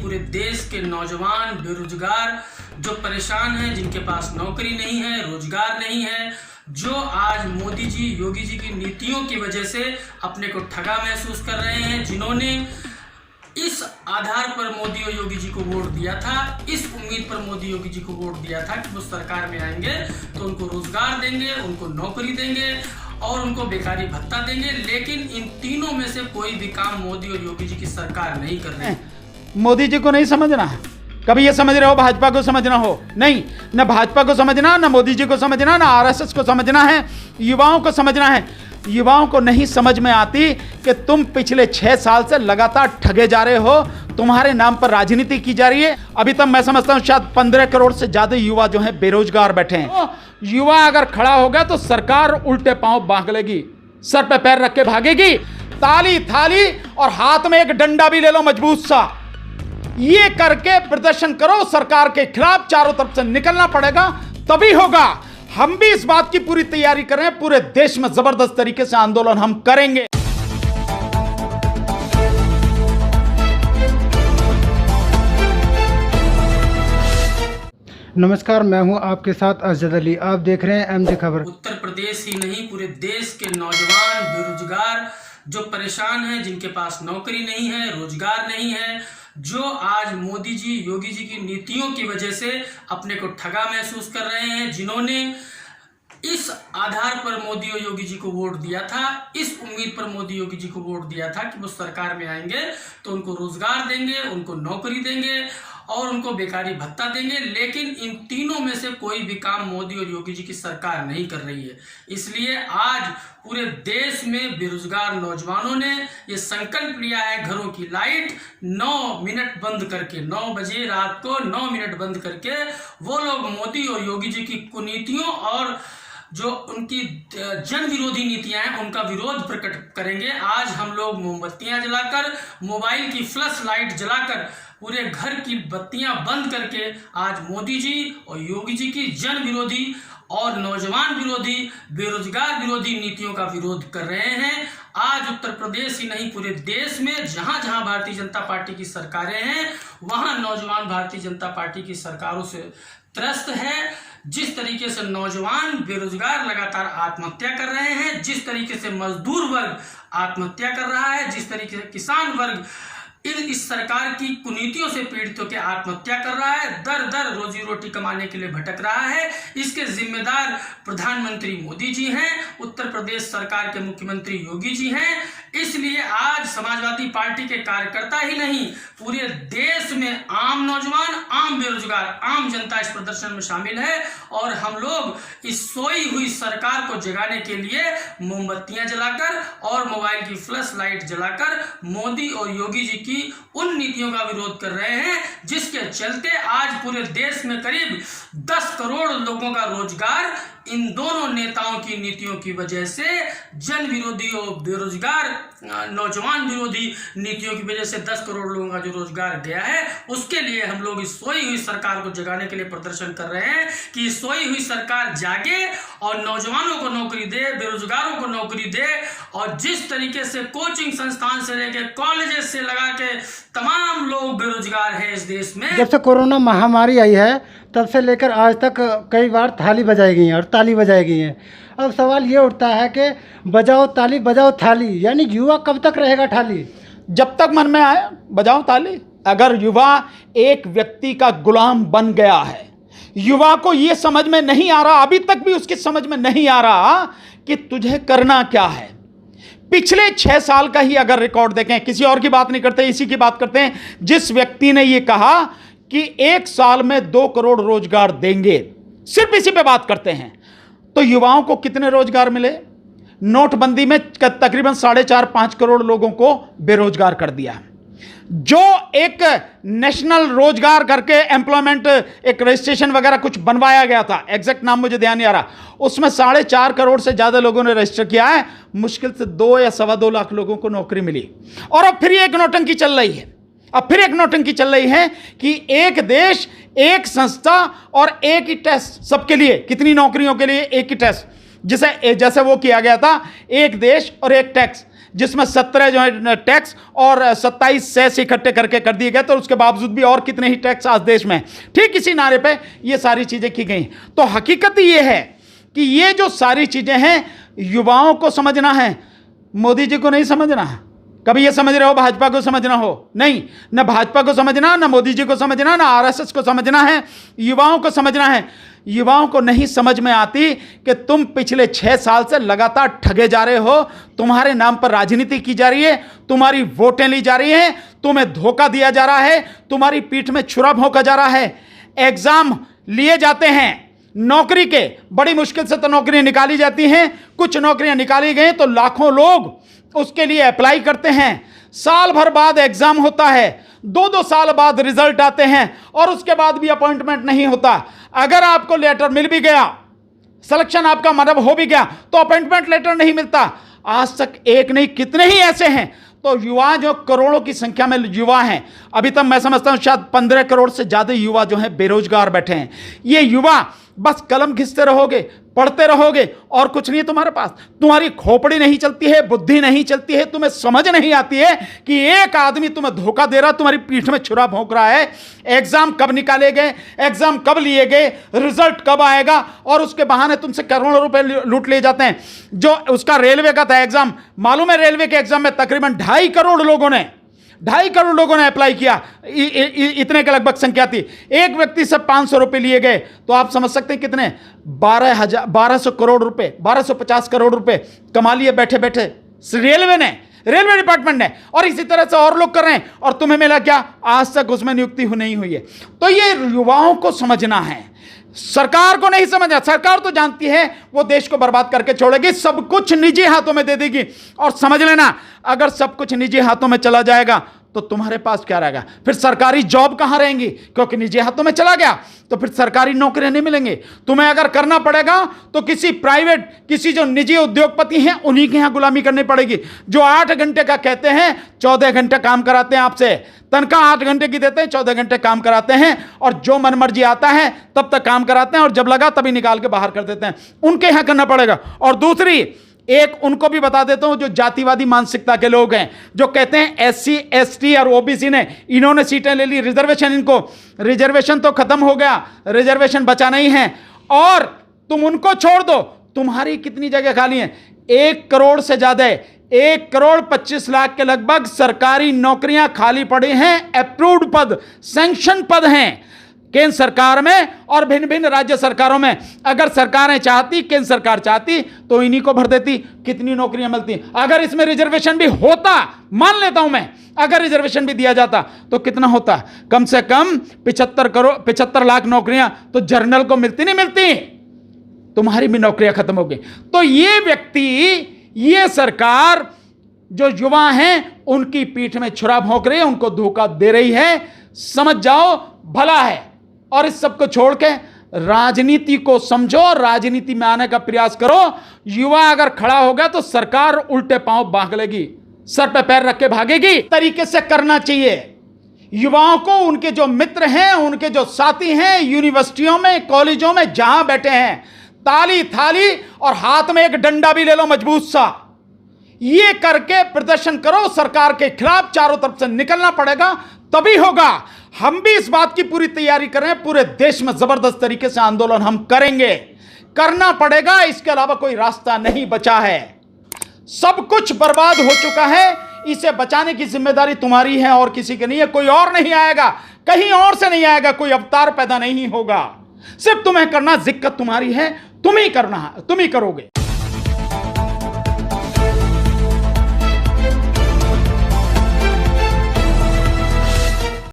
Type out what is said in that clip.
पूरे देश के नौजवान बेरोजगार जो परेशान हैं, जिनके पास नौकरी नहीं है, रोजगार नहीं है, जो आज मोदी जी, योगी जी की नीतियों की वजह से अपने को ठगा महसूस कर रहे हैं, जिन्होंने इस आधार पर मोदी और योगी जी को वोट दिया था, इस उम्मीद पर मोदी योगी जी को वोट दिया था कि वो सरकार में आएंगे तो उनको रोजगार देंगे, उनको नौकरी देंगे और उनको बेकारी भत्ता देंगे, लेकिन इन तीनों में से कोई भी काम मोदी और योगी जी की सरकार नहीं कर रही है। मोदी जी को नहीं समझना है, कभी ये समझ रहे हो भाजपा को समझना हो, नहीं, न भाजपा को समझना, न मोदी जी को समझना, न आरएसएस को समझना है, युवाओं को समझना है। युवाओं को नहीं समझ में आती कि तुम पिछले 6 साल से लगातार ठगे जा रहे हो, तुम्हारे नाम पर राजनीति की जा रही है। अभी तक मैं समझता हूं शायद 15 करोड़ से ज्यादा युवा जो हैं बेरोजगार बैठे हैं। तो युवा अगर खड़ा हो गया तो सरकार उल्टे पांव भाग लेगी, सर पे पैर रख के भागेगी, ताली थाली और हाथ में एक डंडा भी ले लो मजबूत सा, ये करके प्रदर्शन करो, सरकार के खिलाफ चारों तरफ से निकलना पड़ेगा, तभी होगा। हम भी इस बात की पूरी तैयारी कर रहे हैं, पूरे देश में जबरदस्त तरीके से आंदोलन हम करेंगे। नमस्कार, मैं हूं आपके साथ अजद अली। आप देख रहे हैं एमजे खबर। उत्तर प्रदेश ही नहीं, पूरे देश के नौजवान बेरोजगार जो परेशान हैं, जिनके पास नौकरी नहीं है, रोजगार नहीं है, जो आज मोदी जी, योगी जी की नीतियों की वजह से अपने को ठगा महसूस कर रहे हैं, जिन्होंने इस आधार पर मोदी और योगी जी को वोट दिया था, इस उम्मीद पर मोदी योगी जी को वोट दिया था कि वो सरकार में आएंगे तो उनको रोजगार देंगे, उनको नौकरी देंगे और उनको बेकारी भत्ता देंगे, लेकिन इन तीनों में से कोई भी काम मोदी और योगी जी की सरकार नहीं कर रही है। इसलिए आज पूरे देश में बेरोजगार नौजवानों ने ये संकल्प लिया है, घरों की लाइट 9 मिनट बंद करके, 9 बजे रात को 9 मिनट बंद करके वो लोग मोदी और योगी जी की कुनीतियों और जो उनकी जन विरोधी नीतियां हैं उनका विरोध प्रकट करेंगे। आज हम लोग मोमबत्तियां जलाकर, मोबाइल की फ्लैश लाइट जलाकर, पूरे घर की बत्तियां बंद करके आज मोदी जी और योगी जी की जन विरोधी और नौजवान विरोधी, बेरोजगार विरोधी नीतियों का विरोध कर रहे हैं। आज उत्तर प्रदेश ही नहीं, पूरे देश में जहां जहां भारतीय जनता पार्टी की सरकारें हैं, वहां नौजवान भारतीय जनता पार्टी की सरकारों से त्रस्त है। जिस तरीके से नौजवान बेरोजगार लगातार आत्महत्या कर रहे हैं, जिस तरीके से मजदूर वर्ग आत्महत्या कर रहा है, जिस तरीके से किसान वर्ग इस सरकार की कुनीतियों से पीड़ित होकर आत्महत्या कर रहा है, दर दर रोजी रोटी कमाने के लिए भटक रहा है, इसके जिम्मेदार प्रधानमंत्री मोदी जी हैं, उत्तर प्रदेश सरकार के मुख्यमंत्री योगी जी हैं। इसलिए आज समाजवादी पार्टी के कार्यकर्ता ही नहीं, पूरे देश में आम नौजवान, आम बेरोजगार, आम जनता इस प्रदर्शन में शामिल है और हम लोग इस सोई हुई सरकार को जगाने के लिए मोमबत्तियां जलाकर और मोबाइल की फ्लैश लाइट जलाकर मोदी और योगी जी की उन नीतियों का विरोध कर रहे हैं, जिसके चलते आज पूरे देश में करीब 10 करोड़ लोगों का रोजगार इन दोनों नेताओं की नीतियों की वजह से, जन विरोधी और बेरोजगार नौजवान विरोधी नीतियों की वजह से 10 करोड़ लोगों का जो रोजगार गया है, उसके लिए हम लोग इस सोई हुई सरकार को जगाने के लिए प्रदर्शन कर रहे हैं कि सोई हुई सरकार जागे और नौजवानों को नौकरी दे, बेरोजगारों को नौकरी दे। और जिस तरीके से कोचिंग संस्थान से लेकर कॉलेजेस से लगा के तमाम लोग बेरोजगार हैं इस देश में। जब से कोरोना महामारी आई है तब से लेकर आज तक कई बार थाली बजाई गई है और ताली बजाई गई है। अब सवाल ये उठता है कि बजाओ ताली बजाओ थाली, यानी युवा कब तक रहेगा थाली? जब तक मन में आए बजाओ ताली। अगर युवा एक व्यक्ति का गुलाम बन गया है, युवा को यह समझ में नहीं आ रहा, अभी तक भी उसकी समझ में नहीं आ रहा कि तुझे करना क्या है। पिछले 6 साल का ही अगर रिकॉर्ड देखें, किसी और की बात नहीं करते, इसी की बात करते हैं, जिस व्यक्ति ने यह कहा कि 1 साल में 2 करोड़ रोजगार देंगे, सिर्फ इसी पे बात करते हैं, तो युवाओं को कितने रोजगार मिले? नोटबंदी में तकरीबन 4.5-5 करोड़ लोगों को बेरोजगार कर दिया। जो एक नेशनल रोजगार करके एम्प्लॉयमेंट एक रजिस्ट्रेशन वगैरह कुछ बनवाया गया था, एग्जैक्ट नाम मुझे ध्यान नहीं आ रहा, उसमें 4.5 करोड़ से ज्यादा लोगों ने रजिस्टर किया है। मुश्किल से 2 या 2.25 लाख लोगों को नौकरी मिली। और अब फिर एक नौटंकी चल रही है, अब फिर एक नौटंकी चल रही है कि एक देश, एक संस्था और एक ही टेस्ट सबके लिए। कितनी नौकरियों के लिए एक ही टेस्ट? जैसे वो किया गया था, एक देश और एक टैक्स। जिसमें 17 जो है टैक्स और 27 सेस इकट्ठे करके कर दिए गए, तो उसके बावजूद भी और कितने ही टैक्स आज देश में। ठीक इसी नारे पे ये सारी चीजें की गई। तो हकीकत ये है कि ये जो सारी चीजें हैं युवाओं को समझना है, मोदी जी को नहीं समझना है। कभी ये समझ रहे हो भाजपा को समझना हो? नहीं, न भाजपा को समझना, न मोदी जी को समझना, न आरएसएस को समझना है, युवाओं को समझना है। युवाओं को नहीं समझ में आती कि तुम पिछले 6 साल से लगातार ठगे जा रहे हो, तुम्हारे नाम पर राजनीति की जा रही है, तुम्हारी वोटें ली जा रही हैं, तुम्हें धोखा दिया जा रहा है, तुम्हारी पीठ में छुरा भोंका जा रहा है। एग्जाम लिए जाते हैं नौकरी के, बड़ी मुश्किल से तो नौकरियां निकाली जाती हैं, कुछ नौकरियां निकाली गई तो लाखों लोग उसके लिए अप्लाई करते हैं। साल भर बाद एग्जाम होता है, 2-2 साल बाद रिजल्ट आते हैं और उसके बाद भी अपॉइंटमेंट नहीं होता। अगर आपको लेटर मिल भी गया, सिलेक्शन आपका मतलब हो भी गया, तो अपॉइंटमेंट लेटर नहीं मिलता। आज तक एक नहीं कितने ही ऐसे हैं। तो युवा जो करोड़ों की संख्या में युवा हैं, अभी तक मैं समझता हूं शायद 15 करोड़ से ज्यादा युवा जो हैं बेरोजगार बैठे हैं। ये युवा बस कलम घिसते रहोगे, पढ़ते रहोगे और कुछ नहीं है तुम्हारे पास। तुम्हारी खोपड़ी नहीं चलती है, बुद्धि नहीं चलती है, तुम्हें समझ नहीं आती है कि एक आदमी तुम्हें धोखा दे रहा, तुम्हारी पीठ में छुरा भोंक रहा है। एग्जाम कब निकाले गए, एग्जाम कब लिए गए, रिजल्ट कब आएगा, और उसके बहाने तुमसे करोड़ों रुपए लूट लिए जाते हैं। जो उसका रेलवे का था एग्जाम, मालूम है रेलवे के एग्जाम में तकरीबन 2.5 करोड़ लोगों ने अप्लाई किया। इतने के लगभग संख्या थी। एक व्यक्ति से 500 रुपए लिए गए, तो आप समझ सकते हैं कितने 1200 करोड़ रुपए, 1250 करोड़ रुपए कमा लिए बैठे बैठे रेलवे डिपार्टमेंट ने। और इसी तरह से और लोग कर रहे हैं, और तुम्हें मिला क्या? आज तक उसमें नियुक्ति नहीं हुई है। तो ये युवाओं को समझना है, सरकार को नहीं समझना। सरकार तो जानती है वो देश को बर्बाद करके छोड़ेगी, सब कुछ निजी हाथों में दे देगी। और समझ लेना, अगर सब कुछ निजी हाथों में चला जाएगा तो तुम्हारे पास क्या रहेगा? फिर सरकारी जॉब कहां रहेंगी? क्योंकि निजी हाथों में चला गया तो फिर सरकारी नौकरियां नहीं मिलेंगी। तुम्हें अगर करना पड़ेगा तो किसी प्राइवेट, किसी जो निजी उद्योगपति हैं उन्हीं के यहां गुलामी करनी पड़ेगी, जो 8 घंटे का कहते हैं 14 घंटे काम कराते हैं आपसे। तनख्वाह 8 घंटे की देते हैं, 14 घंटे काम कराते हैं, और जो मनमर्जी आता है तब तक काम कराते हैं, और जब लगा तभी निकाल के बाहर कर देते हैं। उनके यहां करना पड़ेगा। और दूसरी एक उनको भी बता देता हूं, जो जातिवादी मानसिकता के लोग हैं, जो कहते हैं SC ST और OBC ने, इन्होंने सीटें ले ली, रिजर्वेशन, इनको रिजर्वेशन तो खत्म हो गया, रिजर्वेशन बचा नहीं है, और तुम उनको छोड़ दो। तुम्हारी कितनी जगह खाली है? 1 करोड़ से ज्यादा है, 1 करोड़ 25 लाख के लगभग सरकारी नौकरियां खाली पड़ी हैं। अप्रूव्ड पद, सैंक्शन पद हैं केंद्र सरकार में और भिन्न भिन्न राज्य सरकारों में। अगर सरकारें चाहती, केंद्र सरकार चाहती, तो इन्हीं को भर देती। कितनी नौकरियां मिलती। अगर इसमें रिजर्वेशन भी होता, मान लेता हूं मैं, अगर रिजर्वेशन भी दिया जाता तो कितना होता? कम से कम 75 लाख नौकरियां तो जनरल को मिलती नहीं मिलती? तुम्हारी भी नौकरियां खत्म हो गई। तो ये व्यक्ति, ये सरकार जो युवा हैं उनकी पीठ में छुरा भोंक रही है, उनको धोखा दे रही है। समझ जाओ, भला है। और इस सब को छोड़ के राजनीति को समझो, राजनीति में आने का प्रयास करो। युवा अगर खड़ा हो गया तो सरकार उल्टे पांव भाग लेगी, सर पे पैर रख के भागेगी। तरीके से करना चाहिए। युवाओं को, उनके जो मित्र हैं, उनके जो साथी हैं, यूनिवर्सिटियों में, कॉलेजों में जहां बैठे हैं, ताली थाली और हाथ में एक डंडा भी ले लो मजबूत सा, ये करके प्रदर्शन करो सरकार के खिलाफ। चारों तरफ से निकलना पड़ेगा, तभी होगा। हम भी इस बात की पूरी तैयारी कर रहे हैं, पूरे देश में जबरदस्त तरीके से आंदोलन हम करेंगे, करना पड़ेगा। इसके अलावा कोई रास्ता नहीं बचा है। सब कुछ बर्बाद हो चुका है। इसे बचाने की जिम्मेदारी तुम्हारी है और किसी की नहीं है। कोई और नहीं आएगा, कहीं और से नहीं आएगा, कोई अवतार पैदा नहीं होगा। सिर्फ तुम्हें करना, जिक्कत तुम्हारी है, तुम ही करना है, तुम ही करोगे।